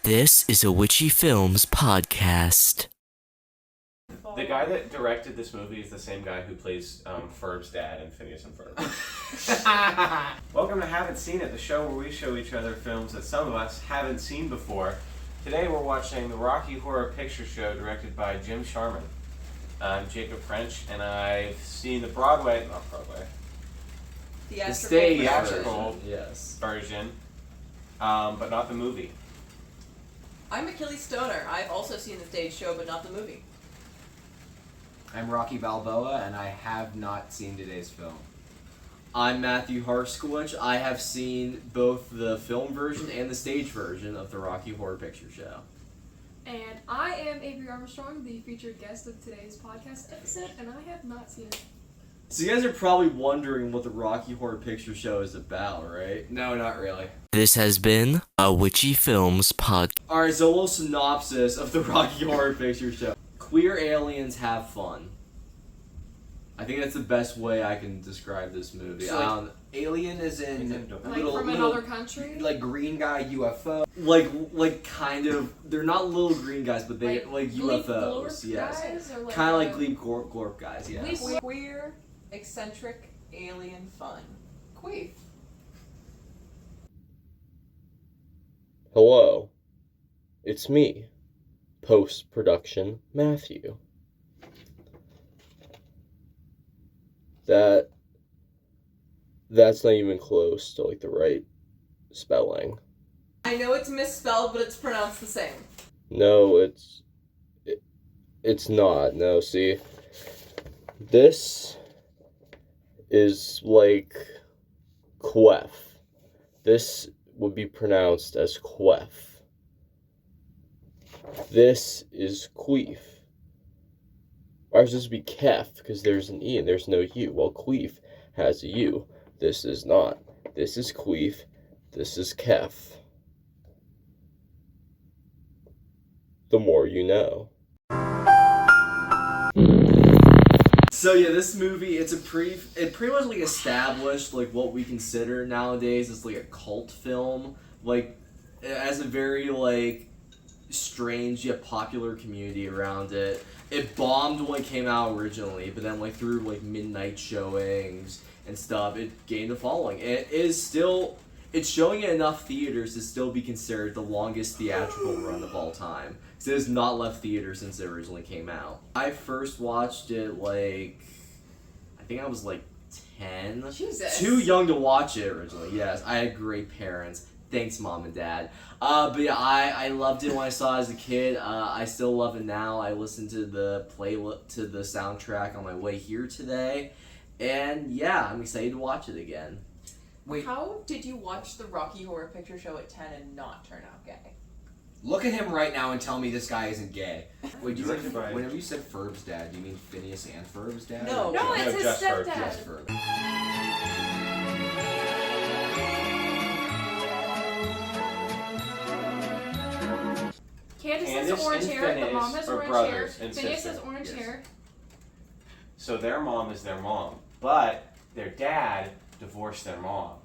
This is a Witchy Films podcast. The guy that directed this movie is the same guy who plays Ferb's dad in Phineas and Ferb. Welcome to Haven't Seen It, the show where we show each other films that some of us haven't seen before. Today we're watching the Rocky Horror Picture Show directed by Jim Sharman. I'm Jacob French, and I've seen the theatrical version, but not the movie. I'm Achilles Stoner. I've also seen the stage show, but not the movie. I'm Rocky Balboa, and I have not seen today's film. I'm Matthew Harskowitch. I have seen both the film version and the stage version of the Rocky Horror Picture Show. And I am Avery Armstrong, the featured guest of today's podcast episode, and I have not seen it. So you guys are probably wondering what the Rocky Horror Picture Show is about, right? No, not really. This has been a Witchy Films podcast. Alright, so a little synopsis of the Rocky Horror Picture Show. Queer aliens have fun. I think that's the best way I can describe this movie. So, alien is in Like from another country? like green guy UFO. Like kind of, they're not little green guys, but they like Gleep UFOs, Glorp yes. guys, or Kind of like Gleep Glorp guys, yes. Queer, eccentric, alien fun. Queef. Hello, it's me, post-production Matthew. That's not even close to like the right spelling. I know it's misspelled, but it's pronounced the same. No, it's not. No, see, this is like quef. This would be pronounced as quef. This is queef. Ours supposed to be kef because there's an E and there's no U. Well, queef has a U. This is not. This is queef. This is kef. The more you know. So yeah, this movie, it pretty much like established like what we consider nowadays as like a cult film. Like, it has a very like strange yet popular community around it. It bombed when it came out originally, but then like through like midnight showings and stuff, it gained a following. It's showing in enough theaters to still be considered the longest theatrical run of all time. Because it has not left theaters since it originally came out. I first watched it I think I was like 10. Jesus. Too young to watch it originally, yes. I had great parents. Thanks, Mom and Dad. But yeah, I loved it when I saw it as a kid. I still love it now. I listened to the soundtrack on my way here today. And yeah, I'm excited to watch it again. Wait, How did you watch the Rocky Horror Picture Show at 10 and not turn out gay? look at him right now and tell me this guy isn't gay. Wait, Directed by- whenever you said Ferb's dad, do you mean Phineas and Ferb's dad? No. No, it's his just Ferb, stepdad. Just Ferb. Candace has Candace orange and hair, the Phineas mom has are orange hair, brothers and Phineas sister. has orange Yes. hair. So their mom is their mom, but their dad divorced their mom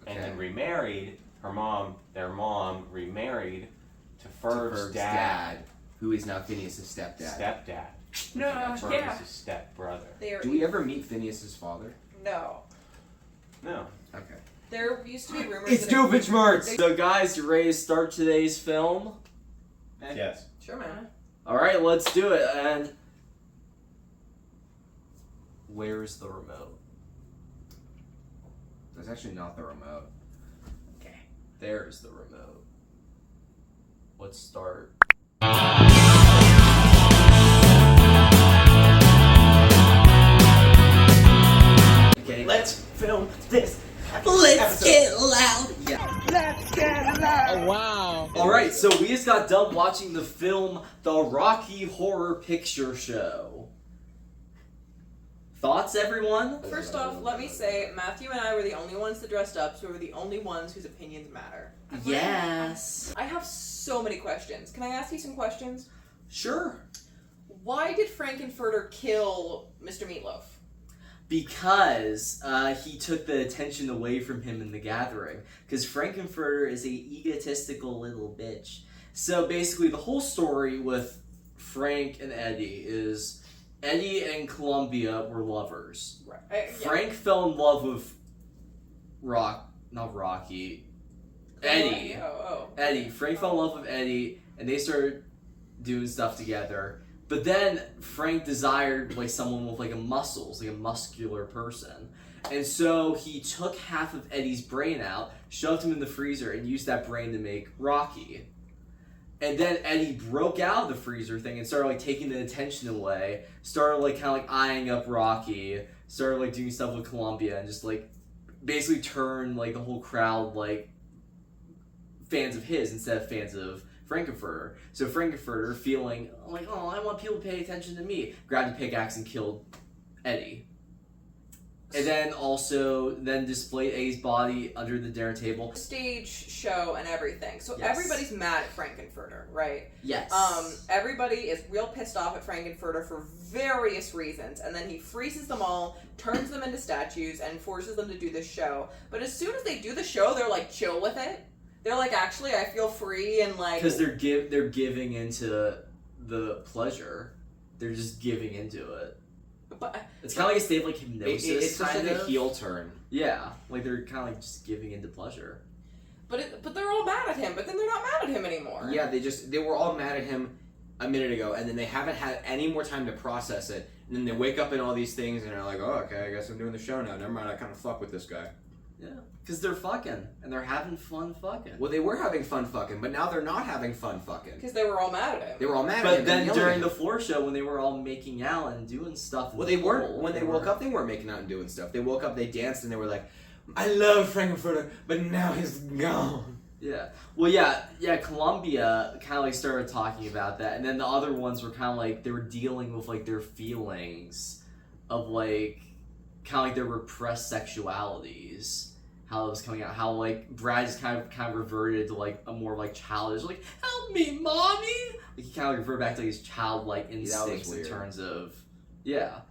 and Okay. then remarried their mom remarried to To Ferb's dad, who is now Phineas' stepdad. stepdad. No, Ferb yeah. is his stepbrother. Do we ever meet Phineas' father? No. No. Okay. There used to be rumors It's that Doofenshmirtz! Mertz! So guys, you ready to start today's film? Yes. Sure, man. Alright, let's do it. And where's the remote? That's actually not the remote. Okay. There's the remote. Let's start. Okay. Let's film this. Let's get loud. Alright, so we just got done watching the film The Rocky Horror Picture Show. Thoughts, everyone? First off, let me say, Matthew and I were the only ones that dressed up, so we were the only ones whose opinions matter. Yes. I have so many questions. Can I ask you some questions? Sure. Why did Frankenfurter kill Mr. Meatloaf? because he took the attention away from him in the gathering. Because Frankenfurter is a egotistical little bitch. So basically, the whole story with Frank and Eddie is Eddie and Columbia were lovers. Right. Frank fell in love with Eddie. Eddie. Frank fell in love with Eddie, and they started doing stuff together. But then Frank desired like someone with like a muscles, like a muscular person. And so he took half of Eddie's brain out, shoved him in the freezer, and used that brain to make Rocky. And then Eddie broke out of the freezer thing and started like taking the attention away, started like kind of like eyeing up Rocky, started like doing stuff with Columbia, and just like basically turned like the whole crowd like fans of his instead of fans of Frankenfurter. So Frankenfurter, feeling like, oh, I want people to pay attention to me, grabbed a pickaxe and killed Eddie. And then also displayed Eddie's body under the dinner table. Stage show and everything. So Yes. everybody's mad at Frankenfurter, right? Yes. Everybody is real pissed off at Frankenfurter for various reasons, and then he freezes them all, turns them into statues, and forces them to do this show. But as soon as they do the show, they're like chill with it. They're like, actually, I feel free and like. Because they're giving into the pleasure. They're just giving into it. But It's kind of like a state of like hypnosis. It's such like kind a of. heel turn. Yeah, like they're kind of like just giving into pleasure. but they're all mad at him. But then they're not mad at him anymore. Yeah, they were all mad at him a minute ago, and then they haven't had any more time to process it. And then they wake up in all these things, and they're like, "Oh, okay, I guess I'm doing the show now. Never mind, I kind of fuck with this guy." Yeah, because they're fucking and they're having fun fucking. Well, they were having fun fucking, but now they're not having fun fucking. Because they were all mad at him. They were all mad at him. But and then yelling during at the him. floor show, when they were all making out and doing stuff, Well, they weren't. When they woke up, they weren't making out and doing stuff. They woke up, they danced, and they were like, "I love Frankenfurter, but now he's gone." Yeah. Well, yeah. Columbia kind of like started talking about that, and then the other ones were kind of like they were dealing with like their feelings of like kind of like their repressed sexualities. How it was coming out. How like Brad just kind of reverted to like a more like childish, like help me, mommy. Like he kind of reverted back to his childlike that was instincts in weird. terms of yeah.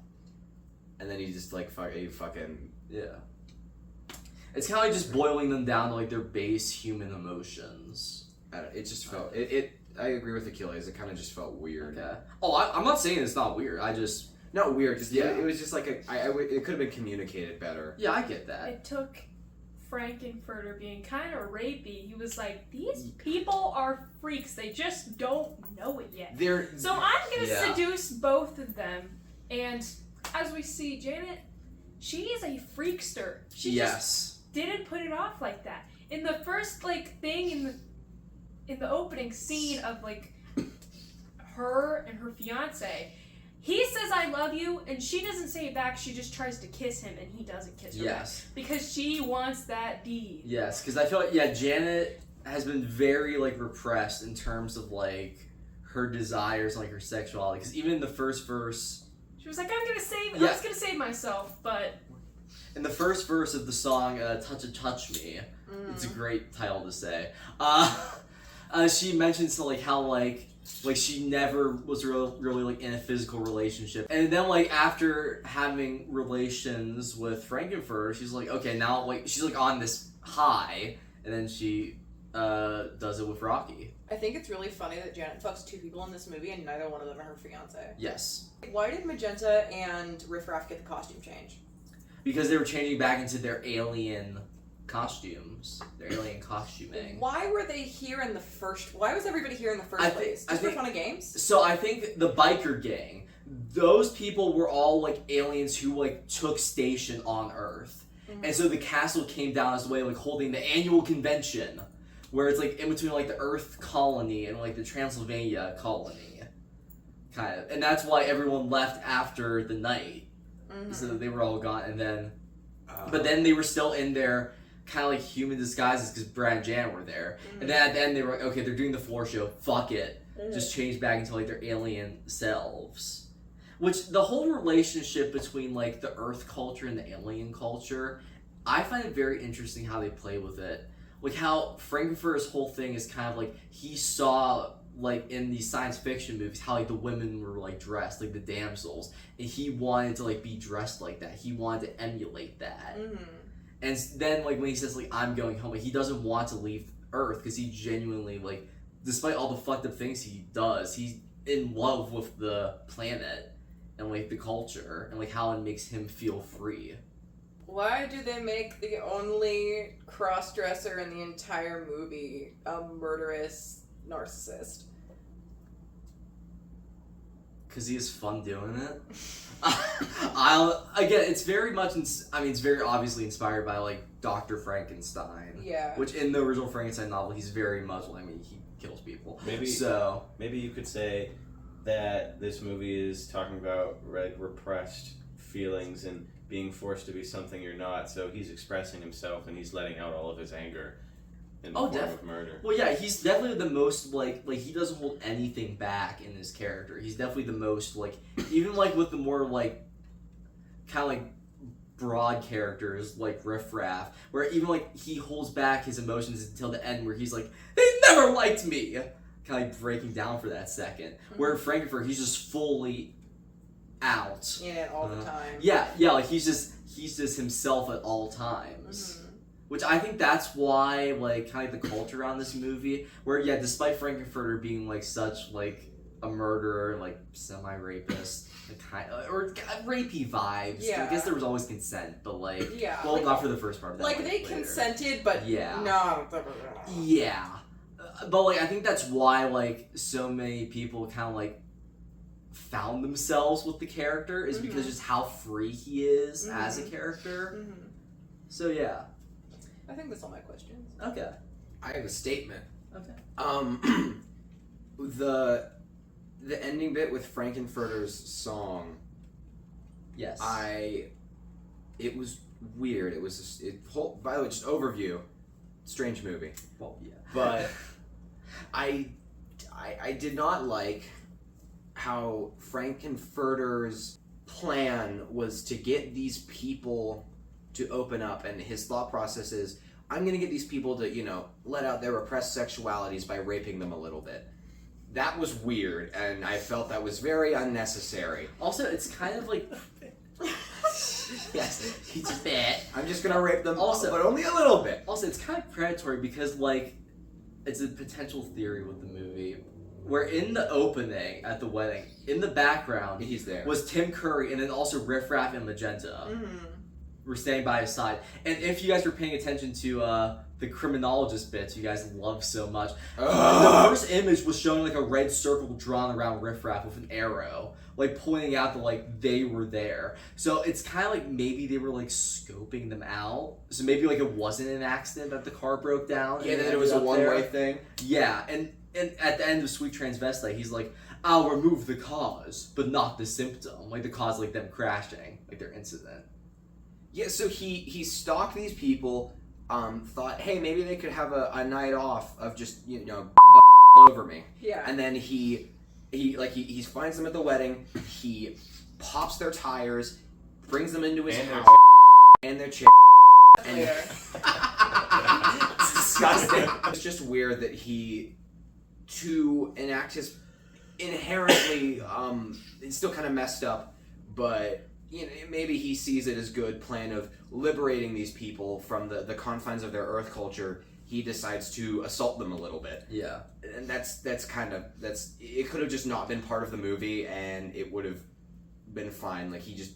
And then he just like fucking. Yeah. It's kind of like just boiling them down to like their base human emotions. It just felt it. I agree with Achilles. It kind of just felt weird. Okay. Oh, I'm not saying it's not weird. I just Not weird. Just Yeah. It was just like it could have been communicated better. yeah, I get that. It took Frankenfurter being kind of rapey. He was like, these people are freaks. They just don't know it yet. They're So I'm going to Yeah. seduce both of them. And as we see, Janet, she is a freakster. She just didn't put it off like that. In the first like thing in the opening scene of like her and her fiance, he says I love you and she doesn't say it back. She just tries to kiss him and he doesn't kiss her back Yes. because she wants that D. Yes, because I feel like Janet has been very like repressed in terms of like her desires and like her sexuality. Because even in the first verse, She was like, I'm Yeah. just gonna save myself, but in the first verse of the song "Touch Me," it's a great title to say. She mentions like how like she never was really like in a physical relationship, and then like after having relations with Frankenfurter, she's like, okay, now like she's like on this high, and then she does it with Rocky. I think it's really funny that Janet fucks two people in this movie and neither one of them are her fiance. Yes, Why did Magenta and Riff Raff get the costume change? because they were changing back into their alien costumes, their alien costuming. Why were they here in the first? Why was everybody here in the first I place? think- Just for fun of games? So I think the biker gang, those people were all like aliens who like took station on Earth, and so the castle came down as a way of like holding the annual convention, where it's like in between like the Earth colony and like the Transylvania colony, kind of, and that's why everyone left after the night. So they were all gone, and then, but then they were still in their kind of like human disguises because Brad and Jan were there, and then at the end they were like, okay, they're doing the floor show, fuck it, just change back into like their alien selves. Which the whole relationship between like the Earth culture and the alien culture, I find it very interesting how they play with it. Like how Frankenfurter's whole thing is kind of like he saw like in these science fiction movies how like the women were like dressed, like the damsels, and he wanted to like be dressed like that. He wanted to emulate that. And then like when he says like I'm going home, like, he doesn't want to leave Earth because he genuinely like despite all the fucked up things he does, he's in love with the planet and like the culture and like how it makes him feel free. Why do they make the only cross-dresser in the entire movie a murderous narcissist? Because he has fun doing it. It's very much, it's very obviously inspired by like Dr. Frankenstein. Yeah. Which in the original Frankenstein novel, he's very much, he kills people. Maybe you could say that this movie is talking about repressed feelings and being forced to be something you're not. So he's expressing himself and he's letting out all of his anger in the form of murder. Well, yeah, he's definitely the most like he doesn't hold anything back in his character. He's definitely the most even with the more kind of broad characters like Riff Raff, where even he holds back his emotions until the end, where he's like, they never liked me, kind of breaking down for that second. Where Frankenfurter, he's just fully out in it all the time. Yeah, he's just himself at all times. Which I think that's why kind of the culture around this movie, where despite Frankenfurter being such a murderer, semi-rapist, or rapey vibes. Yeah. I guess there was always consent, but not for the first part of that. They consented, but no. Yeah, but I think that's why so many people kind of found themselves with the character is because just how free he is as a character. So yeah. I think that's all my questions. Okay. I have a statement. Okay. The ending bit with Frankenfurter's song. Yes. It was weird. It was by the way, just overview. Strange movie. Well, yeah. But I did not like how Frankenfurter's plan was to get these people to open up, and his thought process is, I'm going to get these people to, let out their repressed sexualities by raping them a little bit. That was weird, and I felt that was very unnecessary. Also, it's kind of yes, he's fat. I'm just going to rape them, also, but only a little bit. Also, it's kind of predatory because, it's a potential theory with the movie, where in the opening at the wedding, in the background, he's there, was Tim Curry, and then also Riff Raff and Magenta. Were standing by his side. And if you guys were paying attention to the criminologist bits you guys love so much, the first image was showing a red circle drawn around Riff Raff with an arrow, pointing out that they were there. So it's kind of maybe they were scoping them out. So maybe it wasn't an accident that the car broke down. Yeah, that it was a one-way thing. Yeah, and at the end of Sweet Transvestite, he's like, I'll remove the cause, but not the symptom. The cause them crashing, their incident. Yeah, so he stalked these people, thought, hey, maybe they could have a night off of just, all over me. Yeah. And then he finds them at the wedding, he pops their tires, brings them into his house, and their chair. And it's disgusting. It's just weird that to enact his inherently, it's still kind of messed up, but maybe he sees it as good plan of liberating these people from the confines of their Earth culture. He decides to assault them a little bit. Yeah. And that's it could have just not been part of the movie, and it would have been fine. He just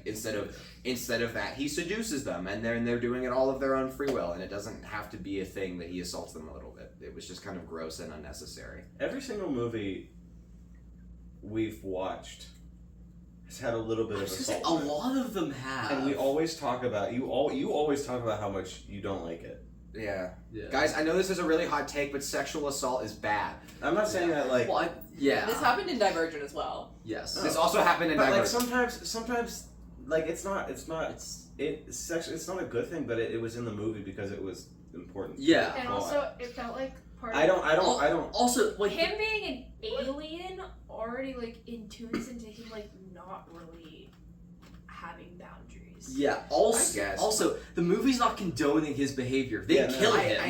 instead of that, he seduces them, and they're doing it all of their own free will, and it doesn't have to be a thing that he assaults them a little bit. It was just kind of gross and unnecessary. Every single movie we've watched has had a little bit of assault. A lot of them have. And we always talk about you always talk about how much you don't like it. Yeah. Guys, I know this is a really hot take, but sexual assault is bad. I'm not saying that This happened in Divergent as well. Yes. This also happened in Divergent. Sometimes it's not a good thing, but it was in the movie because it was important. Yeah. And also it felt like part I don't also him being an alien already intunes into him not really having boundaries. Yeah. Also, the movie's not condoning his behavior. They kill him.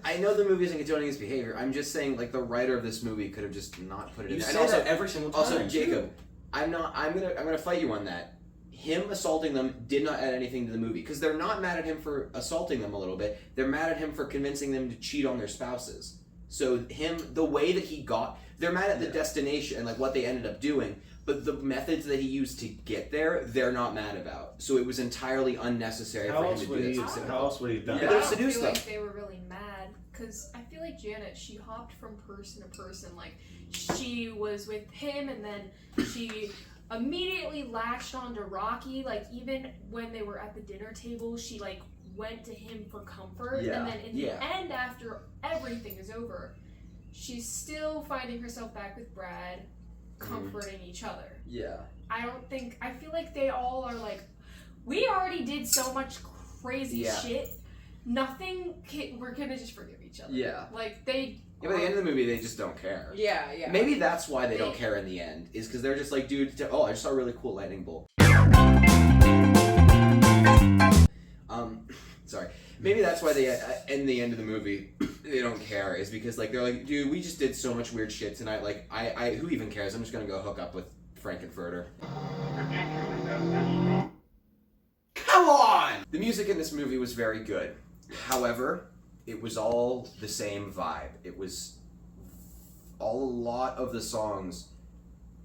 I know the movie isn't condoning his behavior. I'm just saying, the writer of this movie could have just not put it in there. And also, every single time. Also, Jacob, I'm gonna fight you on that. Him assaulting them did not add anything to the movie, because they're not mad at him for assaulting them a little bit. They're mad at him for convincing them to cheat on their spouses. So the way that he got, they're mad at the destination and like what they ended up doing, but the methods that he used to get there, they're not mad about. So it was entirely unnecessary for him to do that. How else would he have done I that? don't seduce feel them. like they were really mad, because I feel like Janet, she hopped from person to person. Like, she was with him, and then she immediately latched onto Rocky. Like, even when they were at the dinner table, she, like, went to him for comfort. Yeah. And then in the end, after everything is over, she's still finding herself back with Brad, comforting each other. Yeah. I feel like they all are like, we already did so much crazy shit. We're gonna just forgive each other. Yeah. Like, they. Yeah, by the end of the movie, they just don't care. Yeah, yeah. Maybe that's why they don't care in the end, is because they're just like, dude, I just saw a really cool lightning bolt. Sorry. Maybe that's why they, in the end of the movie, they don't care, is because, like, they're like, dude, we just did so much weird shit tonight, like, who even cares? I'm just gonna go hook up with Frankenfurter. Come on! The music in this movie was very good. However, it was all the same vibe. It was a lot of the songs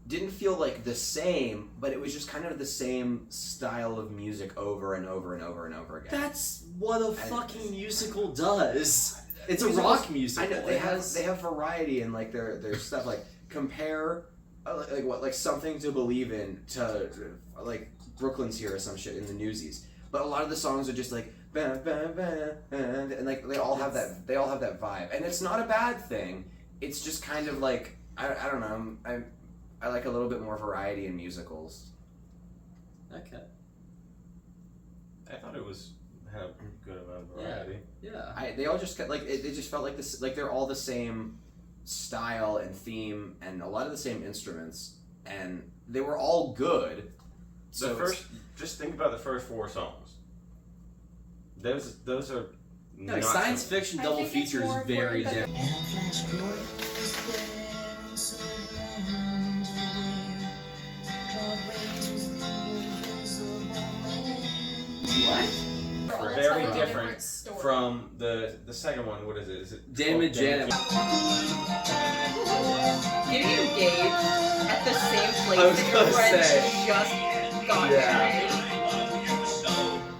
didn't feel like the same, but it was just kind of the same style of music over and over and over and over again. That's what a fucking musical does. It's a rock musical. I know, they have variety in like their stuff. Like compare like Something to Believe In to like Brooklyn's Here or some shit in the Newsies. But a lot of the songs are just like bah, bah, bah, and like they all have that vibe, and it's not a bad thing. It's just kind of like I don't know. I like a little bit more variety in musicals. Okay. I thought it had a good amount of variety. Yeah. They all just like it just felt like this, like they're all the same style and theme and a lot of the same instruments, and they were all good. So Just think about the first 4 songs. Those are No, like science fiction I double think it's feature is more very important different. All very tell a different story. from the second one. What is it? Is it Dan and Janet. Getting engaged at the same place I was that your gonna friends say. just got Yeah. married.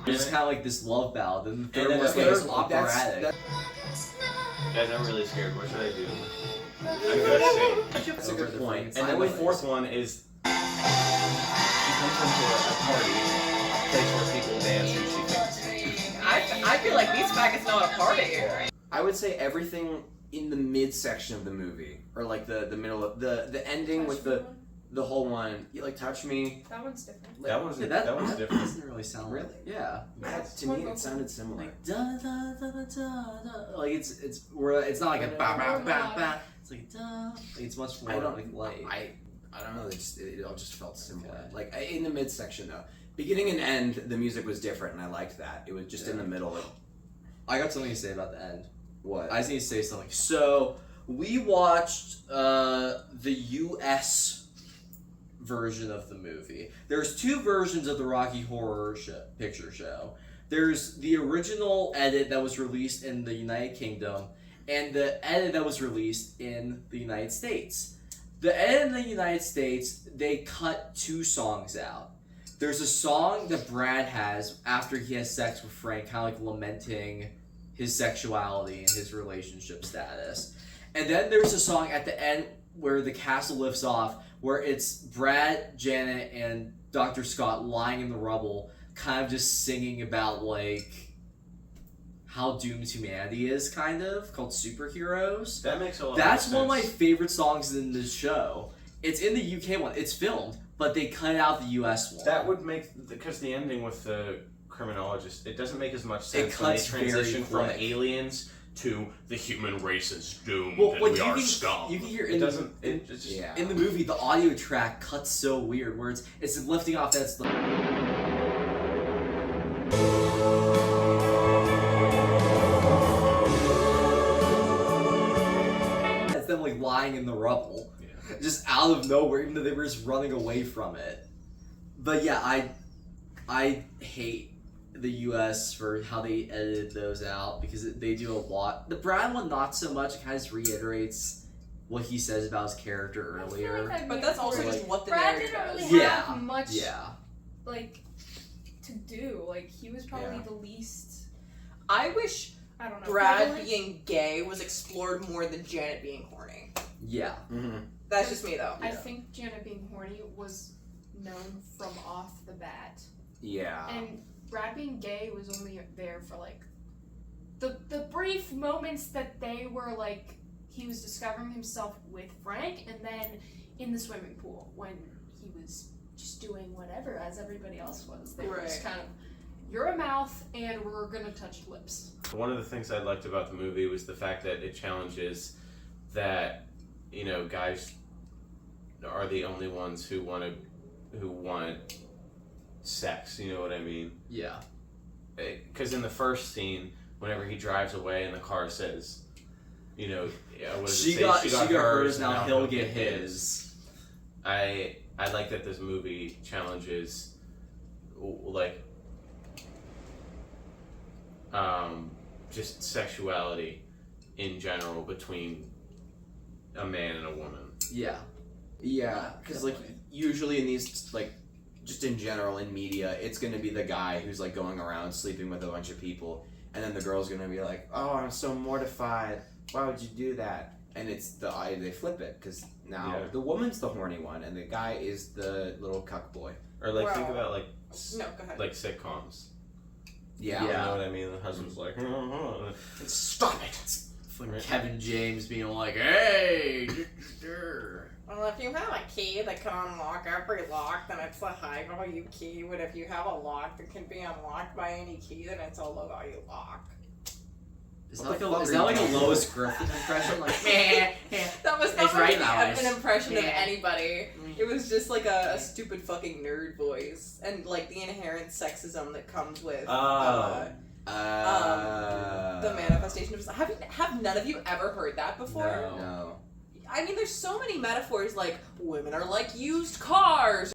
It's kind of like this love ballad, and the third then one's the like this third- operatic. Guys, I'm really scared. What should I do? I'm gonna sing. That's a good point. And then the fourth one is she comes into a party, a place where people dance, and she thinks. I feel like these faggots know how to party. I would say everything in the midsection of the movie, or like the middle of the ending with the whole one. You like Touch Me. That one's different. That one's that different. doesn't really sound Really? like. Yeah. To me, it sounded similar. Like da da da da da da. Like it's not like a ba ba ba ba. It's like da. Like, it's much more like light. I don't know. It all just felt similar. Okay. Like in the midsection though, beginning and end, the music was different, and I liked that. It was just in the middle. Like, I got something to say about the end. what? I just need to say something. So we watched the U.S. version of the movie. There's 2 versions of the Rocky Horror Picture Show. There's the original edit that was released in the United Kingdom, and the edit that was released in the United States. The edit in the United States, they cut 2 songs out. There's a song that Brad has after he has sex with Frank, kind of like lamenting his sexuality and his relationship status. And then there's a song at the end where the castle lifts off, where it's Brad, Janet, and Dr. Scott lying in the rubble, kind of just singing about, like, how doomed humanity is, kind of, called Superheroes. That makes a lot That's of one of my sense. favorite songs in this show. It's in the UK one. It's filmed, but they cut out the US one. That would make, because the ending with the criminologist, it doesn't make as much sense It when they cuts very transition from quick. aliens to the human race is doomed Well, and like, we you are can- scum. you can hear it in- doesn't. It just Yeah. In the movie, the audio track cuts so weird, where it's lifting off that's the... It's them like lying in the rubble, just out of nowhere, even though they were just running away from it. But yeah, I hate the U.S. for how they edited those out because they do a lot. The Brad one, not so much. It kind of just reiterates what he says about his character I feel earlier. like But that's also just what the Brad narrative didn't does. really Yeah. have much Yeah. like to do. Like he was probably Yeah. the least. I wish I don't know. Brad prevalent. being gay was explored more than Janet being horny. Yeah. Mm-hmm. That's just me though. I Yeah. think Janet being horny was known from off the bat, Yeah. and Brad being gay was only there for like the brief moments that they were like he was discovering himself with Frank, and then in the swimming pool when he was just doing whatever as everybody else was. They were just Right. kind of, you're a mouth and we're gonna touch lips. One of the things I liked about the movie was the fact that it challenges that, you know, guys are the only ones who want sex. You know what I mean? Yeah. Because in the first scene, whenever he drives away and the car says, you know, what does it She say? got hers, and now he'll get his. I like that this movie challenges, like, just sexuality in general between a man and a woman. Yeah. Yeah, because like usually in these like just in general in media, it's gonna be the guy who's like going around sleeping with a bunch of people, and then the girl's gonna be like, "Oh, I'm so mortified. Why would you do that?" And it's they flip it because now Yeah. the woman's the horny one, and the guy is the little cuck boy. Or like think Wow. about like No, go ahead. like sitcoms. Yeah. You know what I mean? The husband's like, Stop it. It's like Kevin James being like, hey. Well, if you have a key that can unlock every lock, then it's a high value key. But if you have a lock that can be unlocked by any key, then it's a low value lock. Is What that the like fuck is are that you like a talking Lois about? Griffin impression? Like, meh. That was It's not right, really Lois. an impression of Yeah. anybody. It was just like a stupid fucking nerd voice, and like the inherent sexism that comes with the manifestation of. Have none of you ever heard that before? No. No. I mean, there's so many metaphors like women are like used cars.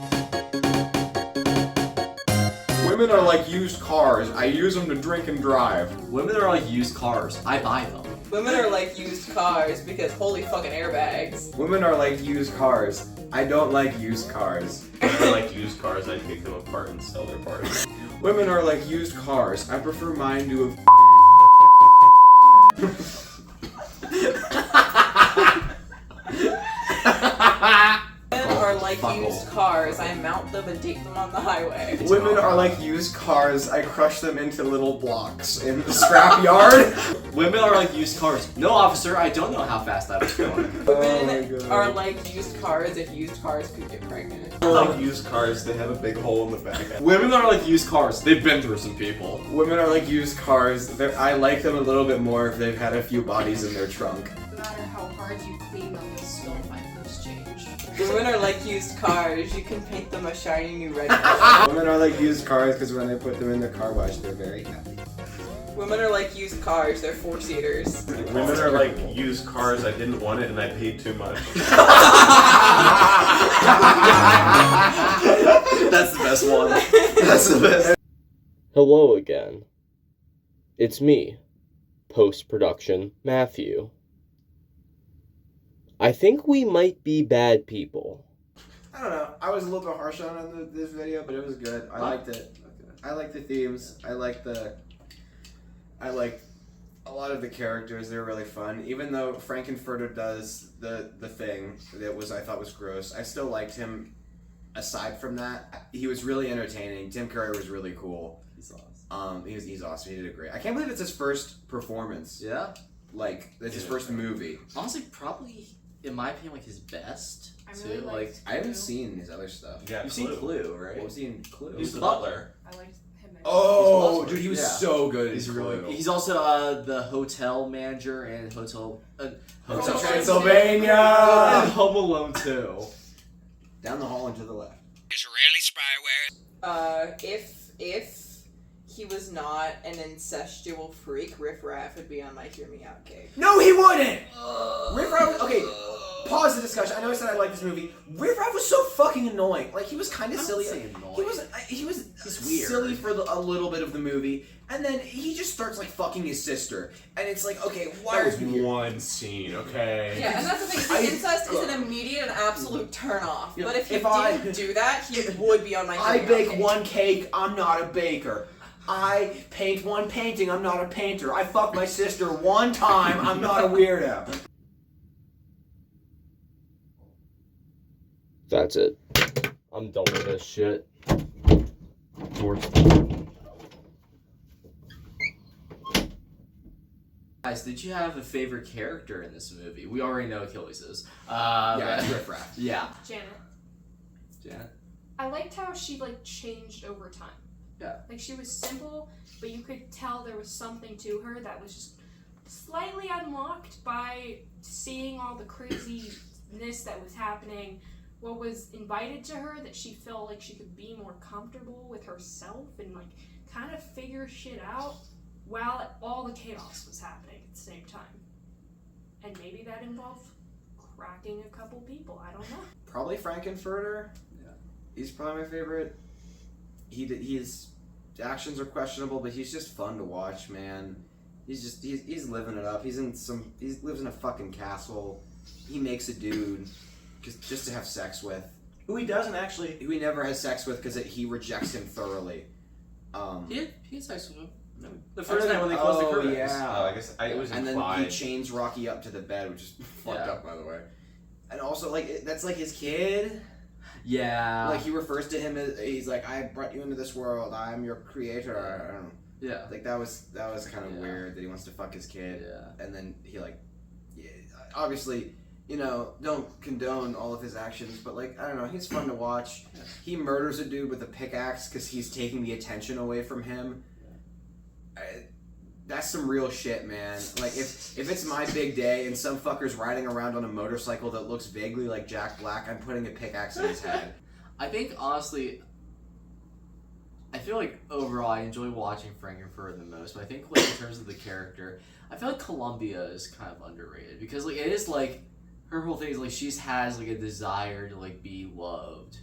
Women are like used cars. I use them to drink and drive. Women are like used cars. I buy them. Women are like used cars because holy fucking airbags. Women are like used cars. I don't like used cars. When I like used cars, I take them apart and sell their parts. Women are like used cars. I prefer mine to a Women are like Fuck used off. cars. I mount them and take them on the highway. Women are like used cars. I crush them into little blocks in the scrap yard. Women are like used cars. No, officer, I don't know how fast I was going. Women God. are like used cars if used cars could get pregnant. I like used cars, they have a big hole in the back. Women are like used cars. They've been through some people. Women are like used cars. I like them a little bit more if they've had a few bodies in their trunk. No matter how hard you clean them, you'll still find loose change. Women are like used cars. You can paint them a shiny new red color. Women are like used cars because when they put them in the car wash, they're very happy. Women are like used cars. They're four-seaters. Women are like used cars, I didn't want it and I paid too much. That's the best one. That's the best. Hello again. It's me, post-production Matthew. I think we might be bad people. I don't know. I was a little bit harsh on this video, but it was good. I liked it. I like the themes. I like a lot of the characters. They're really fun. Even though Frankenfurter does the thing that I thought was gross, I still liked him. Aside from that, he was really entertaining. Tim Curry was really cool. He's awesome. He's awesome. He did great. I can't believe it's his first performance. Yeah. Like it's his first movie. Honestly, probably, in my opinion, like his best. I too. really Like, liked I haven't Clue. seen his other stuff. Yeah, you've seen Clue, right? What was he in Clue? He's the butler. I liked him. Oh, He's dude, he was yeah. so good. He's in really. Clue. He's also the hotel manager and Hotel Hotel Transylvania. and Home Alone 2. Down the hall and to the left. If he was not an incestual freak, Riff Raff would be on my Hear Me Out cake. No, he wouldn't. Riff Raff. Okay, pause the discussion. I know I said I like this movie. Riff Raff was so fucking annoying. Like, he was kind of silly. He was weird. silly for a little bit of the movie, and then he just starts like fucking his sister, and it's like, okay, why That was are you here? one scene, okay? Yeah, and that's the thing. The incest is an immediate and absolute turn off. Yeah, But if he if I- didn't do that, he would be on my. I turn-off bake cake. one cake. I'm not a baker. I paint one painting. I'm not a painter. I fuck my sister one time. I'm not a weirdo. That's it. I'm done with this shit. George. Guys, did you have a favorite character in this movie? We already know Achilles is. Yeah, it's Riff Raff. Yeah. Janet. Janet? I liked how she like changed over time. Yeah. Like she was simple, but you could tell there was something to her that was just slightly unlocked by seeing all the craziness that was happening. What was invited to her, that she felt like she could be more comfortable with herself and like kind of figure shit out while all the chaos was happening at the same time. And maybe that involved cracking a couple people. I don't know. Probably Frankenfurter. Yeah. He's probably my favorite. His actions are questionable, but he's just fun to watch, man. He's living it up. He lives in a fucking castle. He makes a dude just to have sex with. Who he doesn't actually. Who he never has sex with because he rejects him thoroughly. He had sex with him. The first night when they closed the curtains. Yeah. Oh, I guess it was and implied. then he chains Rocky up to the bed, which is fucked up, by the way. And also, like, that's like his kid. Yeah. Like, he refers to him as, he's like, I brought you into this world, I'm your creator. I don't know. Yeah. Like, that was kind of Yeah. weird that he wants to fuck his kid. Yeah. And then he, like, yeah, obviously, you know, don't condone all of his actions, but, like, I don't know, he's fun to watch. Yeah. He murders a dude with a pickaxe because he's taking the attention away from him. That's some real shit, man. Like, if it's my big day and some fucker's riding around on a motorcycle that looks vaguely like Jack Black, I'm putting a pickaxe in his head. I think, honestly, I feel like overall I enjoy watching Frankenfurter the most, but I think, like, in terms of the character, I feel like Columbia is kind of underrated, because, like, it is, like, her whole thing is, like, she has, like, a desire to, like, be loved,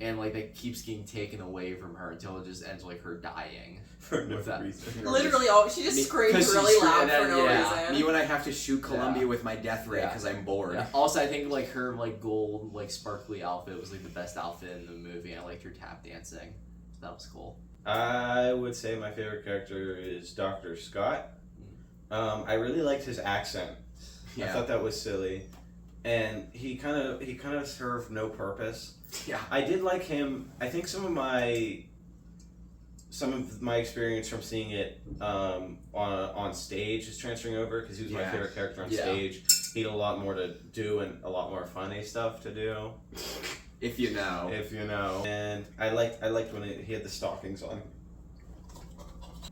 and, like, that keeps getting taken away from her until it just ends, like, her dying. For no with that. reason. Literally, she just screams 'cause she really loud screamed for no yeah. reason. Me when I have to shoot Columbia Yeah. with my death ray Yeah. because I'm bored. Yeah. Also, I think, like, her, like, gold, like, sparkly outfit was, like, the best outfit in the movie. I liked her tap dancing. That was cool. I would say my favorite character is Dr. Scott. I really liked his accent. I Yeah. thought that was silly, and he kind of served no purpose. Yeah. I did like him. I think some of my experience from seeing it on stage is transferring over, because he was my Yeah. favorite character on Yeah. stage. He had a lot more to do and a lot more funny stuff to do, If you know. if you know. And I liked when he had the stockings on.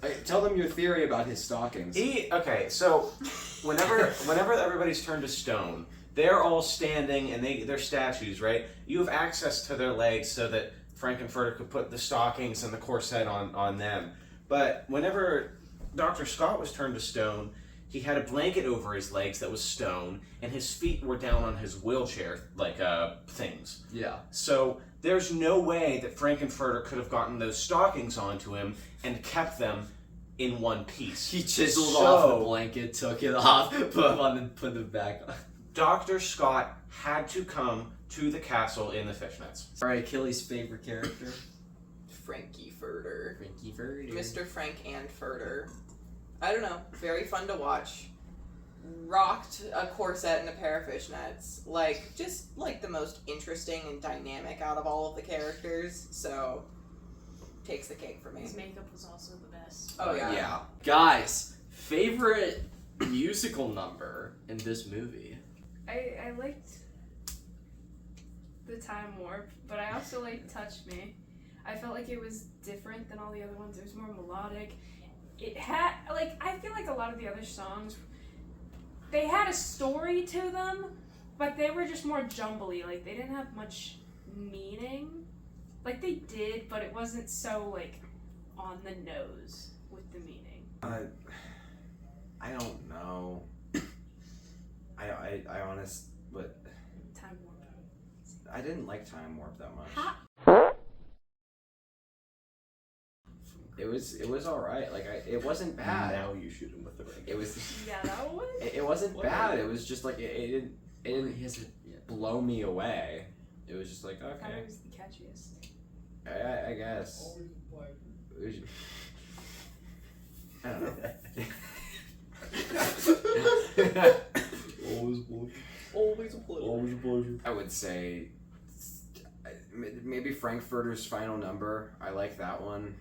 Hey, tell them your theory about his stockings. So whenever everybody's turned to stone, they're all standing and they're statues, right? You have access to their legs so that Frankenfurter could put the stockings and the corset on them. But whenever Dr. Scott was turned to stone, he had a blanket over his legs that was stone, and his feet were down on his wheelchair, like things. Yeah. So there's no way that Frankenfurter could have gotten those stockings onto him and kept them in one piece. He chiseled So- off the blanket, took it off, put it back on. Dr. Scott had to come to the castle in the fishnets. Alright, Achilles' favorite character? Frankie Furter. Frankenfurter. Mr. Frank and Furter. I don't know. Very fun to watch. Rocked a corset and a pair of fishnets. Like, just like the most interesting and dynamic out of all of the characters. So, takes the cake for me. His makeup was also the best. Oh, yeah. Yeah. Guys, favorite musical number in this movie? I liked the Time Warp, but I also liked Touch Me. I felt like it was different than all the other ones. It was more melodic. It had, like, I feel like a lot of the other songs, they had a story to them, but they were just more jumbly. Like, they didn't have much meaning. Like, they did, but it wasn't so, like, on the nose with the meaning. I don't know. I honest, but I didn't like Time Warp that much. It was all right. Like it wasn't bad. Now you shoot him with the ring. It was. Yeah, that was. It wasn't bad. It was just like it didn't blow me away. It was just like That okay. was the catchiest. I guess. I don't know. Always a pleasure. Always a pleasure. Always a pleasure. I would say maybe Frankfurter's Final Number. I like that one.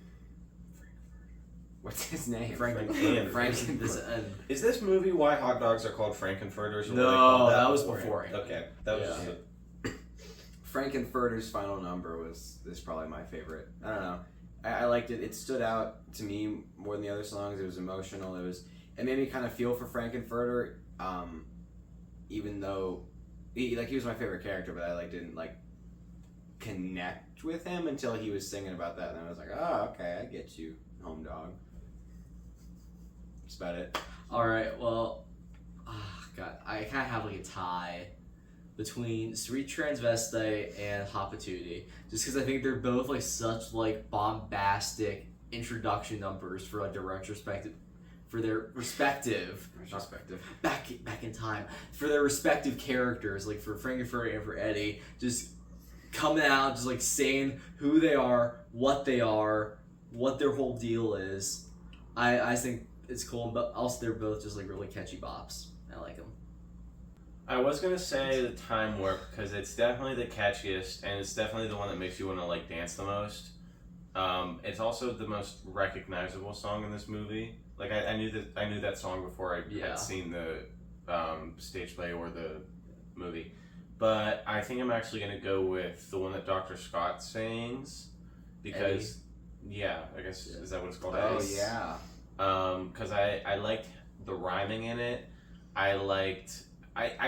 What's his name? Frankenfurter. Is this movie why hot dogs are called Frankenfurters? Or No, that was beforehand. Okay, that was just Frankenfurter's Final Number is probably my favorite. I don't know. I liked it. It stood out to me more than the other songs. It was emotional. It made me kind of feel for Frankenfurter, even though he was my favorite character, but I didn't connect with him until he was singing about that, and I was like, oh, okay, I get you, home dog. That's about it. Alright, well, God, I kind of have a tie between Sweet Transvestite and Hot Patootie, just because I think they're both such bombastic introduction numbers for their respective back in time for their respective characters, for Frankenfurter and for Eddie, just coming out, just saying who they are, what their whole deal is. I think it's cool, but also they're both just really catchy bops. I like them. I was gonna say the Time Warp because it's definitely the catchiest and it's definitely the one that makes you want to dance the most. It's also the most recognizable song in this movie. I knew that song before I had seen the stage play or the movie, but I think I'm actually gonna go with the one that Dr. Scott sings because I guess is that what it's called? Oh yeah. Because I liked the rhyming in it. I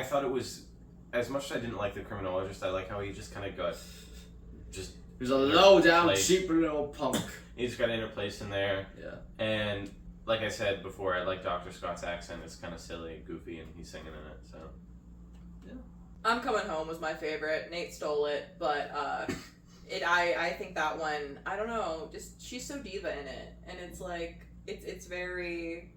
thought it was, as much as I didn't like the criminologist, I like how he just kind of got just. He was a low down cheap little punk. He just got interplaced in there. Yeah. And like I said before, I like Dr. Scott's accent. It's kind of silly, goofy, and he's singing in it. So. Yeah. I'm Coming Home was my favorite. Nate stole it, but I think that one, I don't know, just she's so diva in it, and it's very.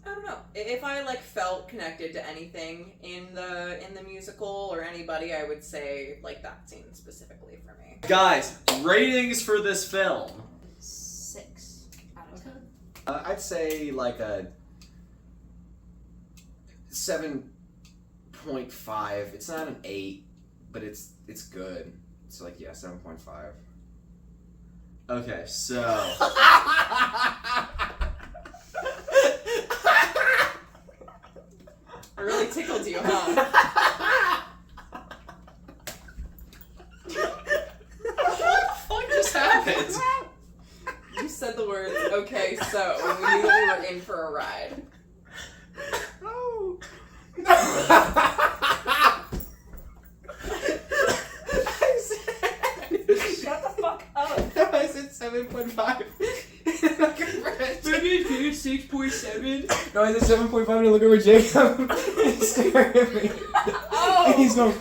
I don't know. If I felt connected to anything in the musical or anybody, I would say that scene specifically for me. Guys, ratings for this film. 6 out of 10. I'd say a 7.5. It's not an 8, but it's good. It's 7.5. Okay, so. I really tickled you, huh? What just happened? You said the words, okay, so, and we knew that we were in for a ride. No. Shut the fuck up. I said 7.5. 6.7. No, I said 7.5 and I look over Jacob. He's staring at me. Oh! And he's going.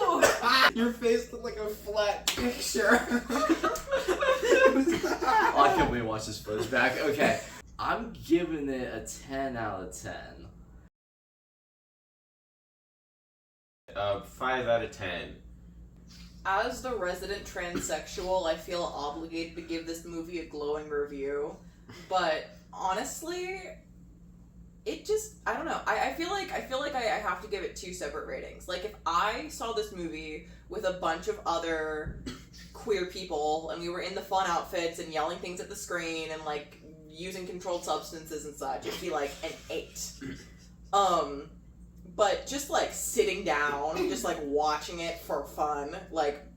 Oh! Your face looked like a flat picture. Oh, I can't wait to watch this footage back. Okay. I'm giving it a 10 out of 10. 5 out of 10. As the resident transsexual, I feel obligated to give this movie a glowing review. But honestly, it just, I don't know. I feel like I have to give it 2 separate ratings. If I saw this movie with a bunch of other queer people and we were in the fun outfits and yelling things at the screen and using controlled substances and such, it'd be an 8. But just sitting down, just watching it for fun,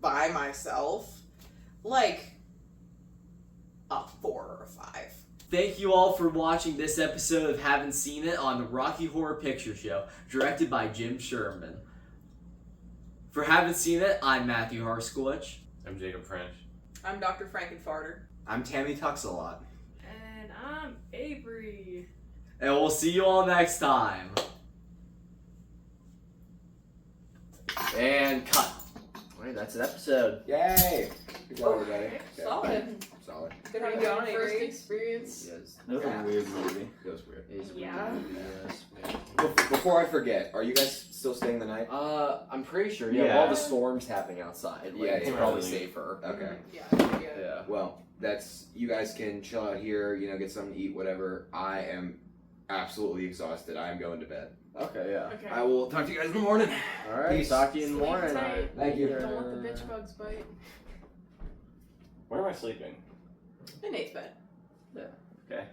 by myself, a 4 or a 5. Thank you all for watching this episode of Haven't Seen It on the Rocky Horror Picture Show, directed by Jim Sherman. For Haven't Seen It, I'm Matthew Harskowitch. I'm Jacob French. I'm Dr. Frankenfarter. I'm Tammy Tuxalot. And I'm Avery. And we'll see you all next time. that's an episode. Yay! Good job, everybody. Okay. Solid. Solid. Good How to you be on doing? First Avery. experience. Yes. That was a weird movie. It was weird. Is Yeah. Yes. Before I forget, are you guys still staying the night? I'm pretty sure. Yeah. Yeah. All the storms happening outside. Like, Yeah, it's yeah. probably Really. safer. Okay. Yeah, yeah. Yeah. Well, that's you guys can chill out here. Get something to eat, whatever. I am absolutely exhausted. I am going to bed. Okay. Yeah. Okay. I will talk to you guys in the morning. All right. Peace. Talk to you in the Sleep morning. tight. Thank you. Don't let the bitch bugs bite. Where am I sleeping? In Nate's bed. Okay.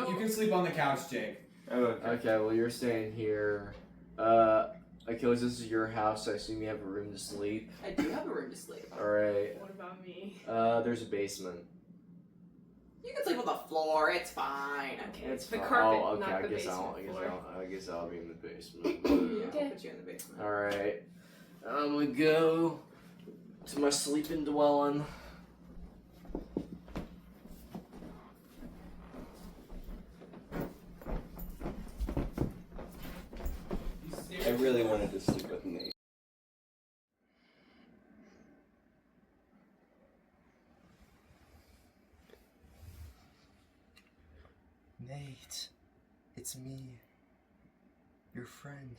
You can sleep on the couch, Jake. Oh, okay. Okay, well, you're staying here. Achilles, this is your house. I assume you have a room to sleep. I do have a room to sleep. Alright. What about me? There's a basement. You can sleep on the floor. It's fine. Okay, It's the fine. carpet, Oh, okay, not the I guess basement floor. I guess I'll be in the basement. Yeah, I'll put you in the basement. Alright. I'm gonna go to my sleeping dwelling. I really wanted to sleep with Nate. Nate, it's me, your friend,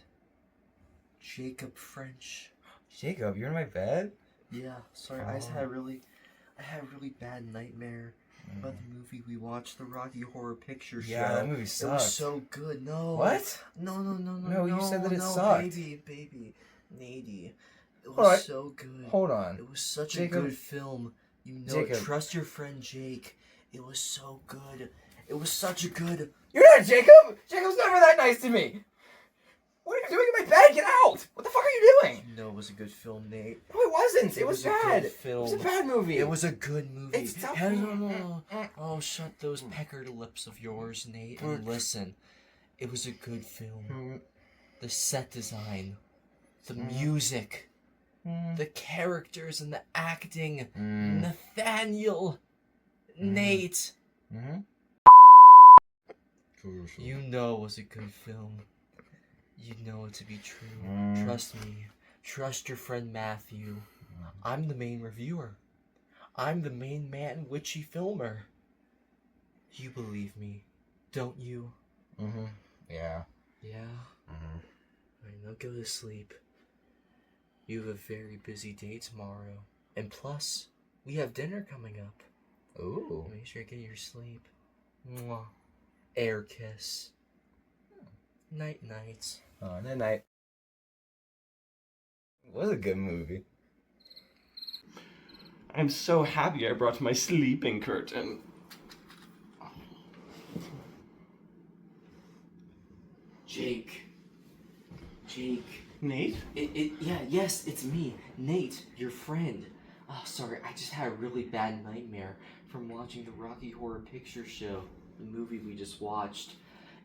Jacob French. Jacob, you're in my bed? Yeah, sorry, I had a really bad nightmare about the movie we watched, the Rocky Horror Picture Show. Yeah, that movie It sucked. was so good. No. What? No, No, you said that it no, sucked. Baby, Nady. It was Alright. so good. Hold on. It was such Jacob. a good film. You know, Jacob. trust your friend Jake. It was so good. It was such a good. You're not Jacob! Jacob's never that nice to me! What are you doing in my bed? Get out! What the fuck are you doing? You know, it was a good film, Nate. No, it wasn't. It was a bad. good film. It was a bad movie. It was a good movie. It's tough. Hey, no. Oh, shut those pecker lips of yours, Nate, and listen. It was a good film. The set design, the music, the characters and the acting. Nathaniel, Nate. You know it was a good film. You know it to be true. Trust me. Trust your friend Matthew. I'm the main reviewer. I'm the main man witchy filmer. You believe me, don't you? Yeah. Yeah? Alright, now go to sleep. You have a very busy day tomorrow. And plus, we have dinner coming up. Ooh. Make sure you get your sleep. Mwah. Air kiss. Night nights. Oh, night night. It was a good movie. I'm so happy I brought my sleeping curtain. Jake. Nate? Yes, it's me, Nate, your friend. Oh, sorry, I just had a really bad nightmare from watching the Rocky Horror Picture Show, the movie we just watched.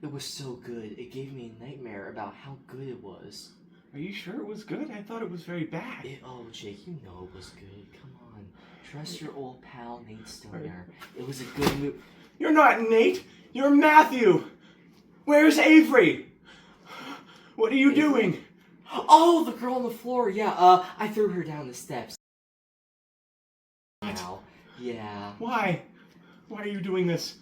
It was so good, it gave me a nightmare about how good it was. Are you sure it was good? I thought it was very bad. Oh, Jake, you know it was good. Come on. Trust your old pal, Nate Stoner. It was a good movie. You're not Nate! You're Matthew! Where's Avery? What are you doing? Oh, the girl on the floor. Yeah, I threw her down the steps. Now, yeah. Why? Why are you doing this?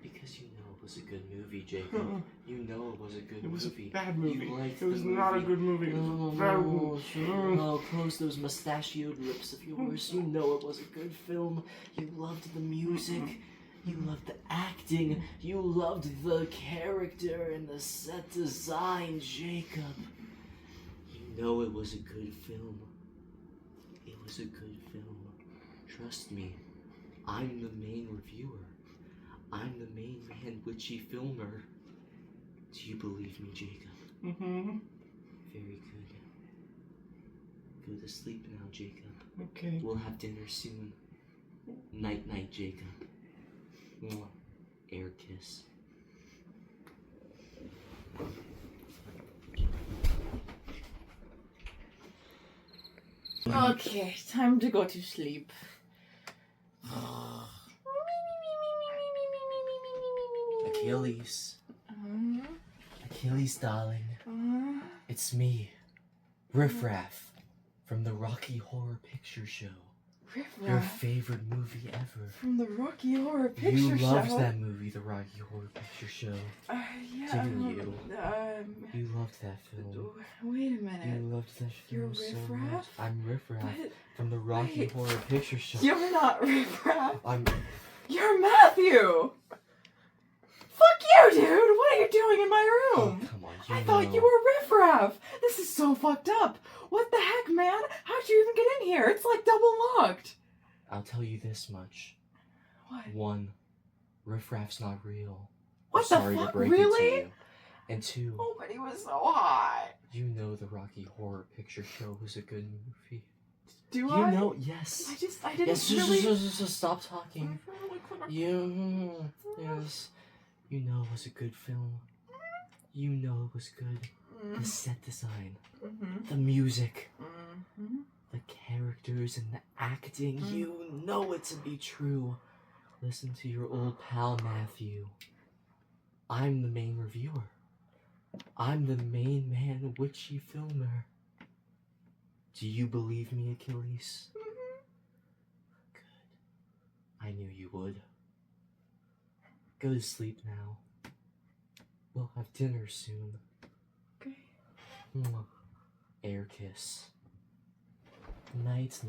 Because you know it was a good movie, Jacob. You know it was a good movie. It was a bad movie. You liked It was the not a movie. good movie. It was No, a bad no, movie. no, close those mustachioed lips of yours. You know it was a good film. You loved the music. You loved the acting. You loved the character and the set design, Jacob. You know it was a good film. It was a good film. Trust me. I'm the main reviewer. I'm the main man witchy filmer. Do you believe me, Jacob? Mm-hmm. Very good. Go to sleep now, Jacob. Okay. We'll have dinner soon. Night, night, Jacob. Mwah. Air kiss. Okay, time to go to sleep. Achilles. Achilles, darling. It's me. Riff Raff. From the Rocky Horror Picture Show. Riff Your Raff. favorite movie ever. From the Rocky Horror Picture You Show. loved that movie, the Rocky Horror Picture Show. Yeah. Didn't you? You loved that film. Wait a minute. You loved that You're film so Riff much. Raff? I'm Riff Raff But from the Rocky wait. Horror Picture Show. You're not Riff Raff. You're Matthew. Fuck you, dude. What are you doing in my room? Oh, come on. I thought you were Riff Raff. This is so fucked up. What the heck, man? How'd you even get in here? It's like double locked. I'll tell you this much. What? 1, Riff Raff's not real. What I'm the sorry fuck? to break Really? it to you. And 2, Oh, but he was so hot. you know the Rocky Horror Picture Show was a good movie. Do You I? know, yes. I didn't Yes, really. just stop talking. Yes. You know it was a good film. You know it was good. The set design, the music, the characters and the acting. You know it to be true. Listen to your old pal Matthew. I'm the main reviewer. I'm the main man witchy filmer. Do you believe me, Achilles? Good. I knew you would. Go to sleep now. We'll have dinner soon. Okay. Mwah. Air kiss. Nights.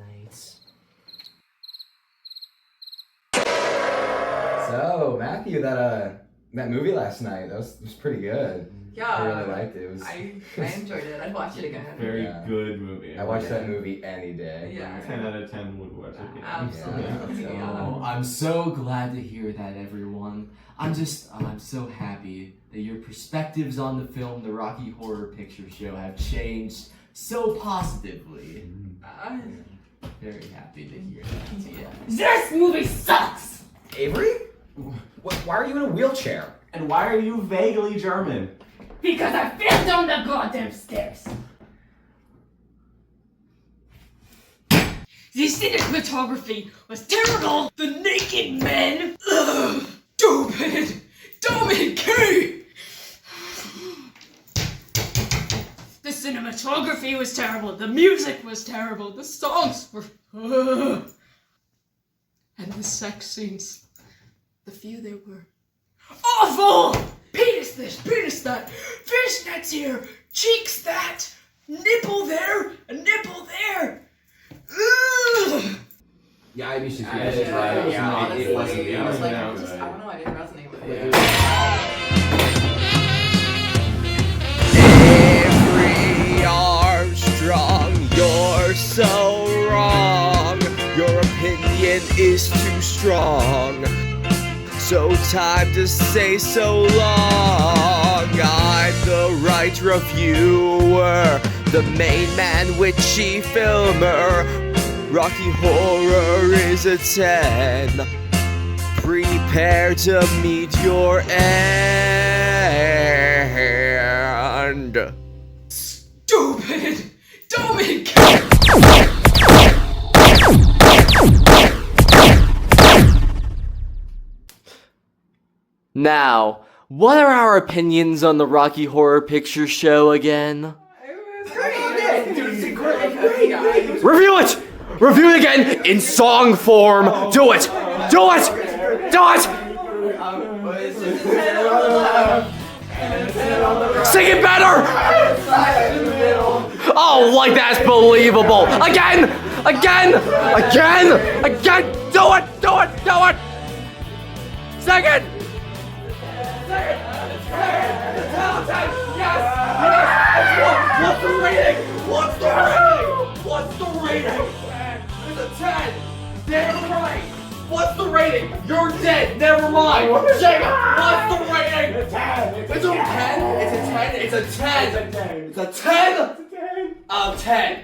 So, Matthew, that movie last night, that was pretty good. Yeah. I really liked it. It was I enjoyed it. I'd watch it again. Very Yeah. good movie. I watched that movie any day. Yeah. 10 out of 10 would watch it again. Absolutely. Yeah. Yeah. Oh, I'm so glad to hear that, everyone. I'm so happy that your perspectives on the film The Rocky Horror Picture Show have changed so positively. Very happy to hear that, yeah. This movie sucks. Avery? Why are you in a wheelchair? And why are you vaguely German? Because I fell down the goddamn stairs. The cinematography was terrible. The naked men. Ugh. Stupid. Dumb and gay. The cinematography was terrible. The music was terrible. The songs were. And the sex scenes. The few there were. Awful! Penis this, penis that, fishnets here, cheeks that, nipple there, a nipple there. Ugh. Yeah, I mean, she's Yeah, it right. yeah, Honestly, it wasn't. I was like, Yeah. I don't know, I didn't resonate with it. Avery Armstrong, you're so wrong. Your opinion is too strong. So time to say so long. I'm the right reviewer, the main man witchy filmer. Rocky Horror is a 10. Prepare to meet your end. Stupid, dumb and gay. Now, what are our opinions on the Rocky Horror Picture Show again? Review it! Review it again in song form! Do it! Do it! Do it! Sing it better! Oh, like that's believable! Again! Again! Again! Again! Do it! Do it! Do it! Sing it! What's the rating? What's the rating? What's the rating? It's a 10. Damn right. What's the rating? You're dead. Never mind. Jacob, what's the rating? It's a 10. It's a 10? It's a 10? It's a 10. It's a 10 out of 10.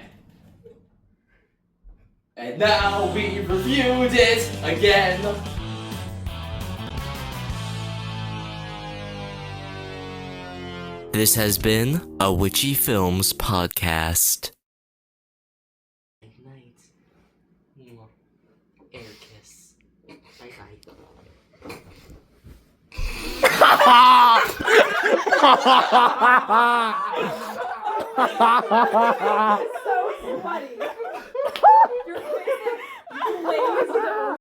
And now we reviewed it again. This has been a Witchy Films podcast. Night. Air kiss. Bye bye.